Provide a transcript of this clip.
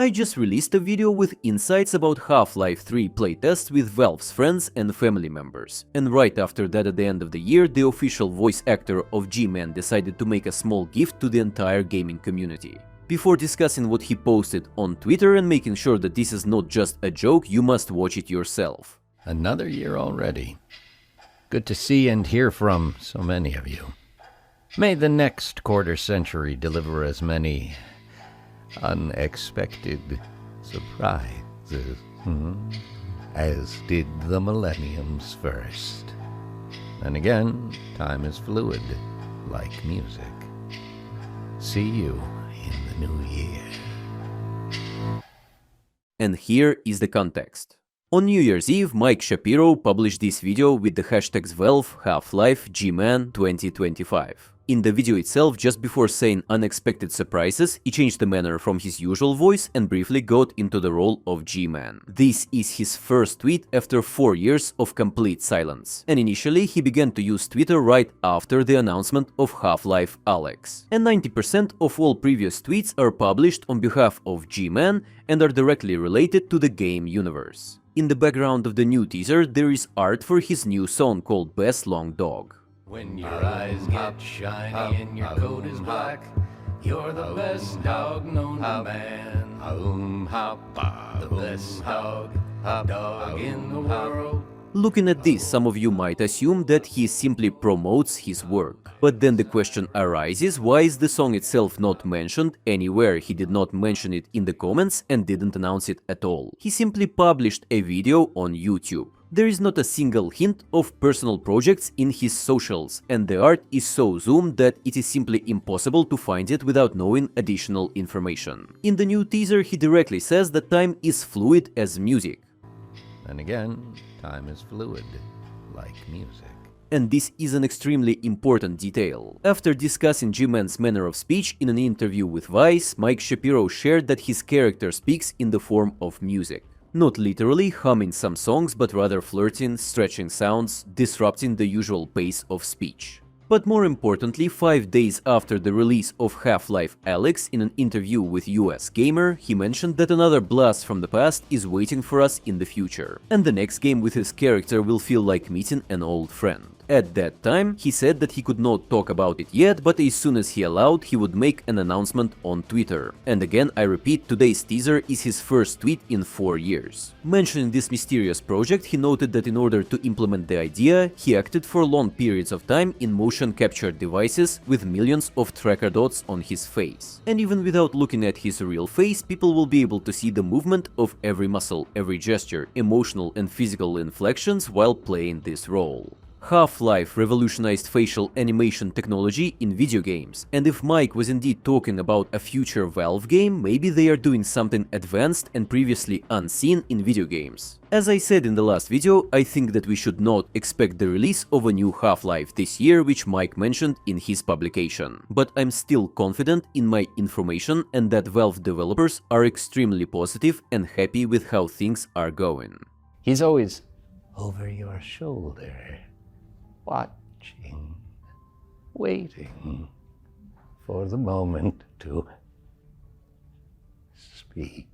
I just released a video with insights about Half-Life 3 playtests with Valve's friends and family members, and right after that at the end of the year, the official voice actor of G-Man decided to make a small gift to the entire gaming community. Before discussing what he posted on Twitter and making sure that this is not just a joke, you must watch it yourself. Another year already. Good to see and hear from so many of you. May the next quarter century deliver as many unexpected surprises as did the millenniums first. And again, time is fluid, like music. See you in the new year. And here is the context. On New Year's Eve, Mike Shapiro published this video with the hashtags Valve, Half-Life, G-Man 2025. In the video itself, just before saying unexpected surprises, he changed the manner from his usual voice and briefly got into the role of G-Man. This is his first tweet after 4 years of complete silence. And initially, he began to use Twitter right after the announcement of Half-Life HLX. And 90% of all previous tweets are published on behalf of G-Man and are directly related to the game universe. In the background of the new teaser, there is art for his new song called Best Long Dog. When your eyes get shiny and your coat is black, you're the best dog known to man. The best dog in the world. Looking at this, some of you might assume that he simply promotes his work. But then the question arises, why is the song itself not mentioned anywhere? He did not mention it in the comments and didn't announce it at all. He simply published a video on YouTube. There is not a single hint of personal projects in his socials, and the art is so zoomed that it is simply impossible to find it without knowing additional information. In the new teaser, he directly says that time is fluid as music. And again, time is fluid, like music. And this is an extremely important detail. After discussing G-Man's manner of speech in an interview with Vice, Mike Shapiro shared that his character speaks in the form of music. Not literally humming some songs, but rather flirting, stretching sounds, disrupting the usual pace of speech. But more importantly, 5 days after the release of Half-Life HLX, in an interview with US Gamer, he mentioned that another blast from the past is waiting for us in the future, and the next game with his character will feel like meeting an old friend. At that time, he said that he could not talk about it yet, but as soon as he allowed, he would make an announcement on Twitter. And again, I repeat, today's teaser is his first tweet in 4 years. Mentioning this mysterious project, he noted that in order to implement the idea, he acted for long periods of time in motion capture devices with millions of tracker dots on his face. And even without looking at his real face, people will be able to see the movement of every muscle, every gesture, emotional and physical inflections while playing this role. Half-Life revolutionized facial animation technology in video games, and if Mike was indeed talking about a future Valve game, maybe they are doing something advanced and previously unseen in video games. As I said in the last video, I think that we should not expect the release of a new Half-Life this year, which Mike mentioned in his publication. But I'm still confident in my information and that Valve developers are extremely positive and happy with how things are going. He's always over your shoulder, watching, waiting for the moment to speak.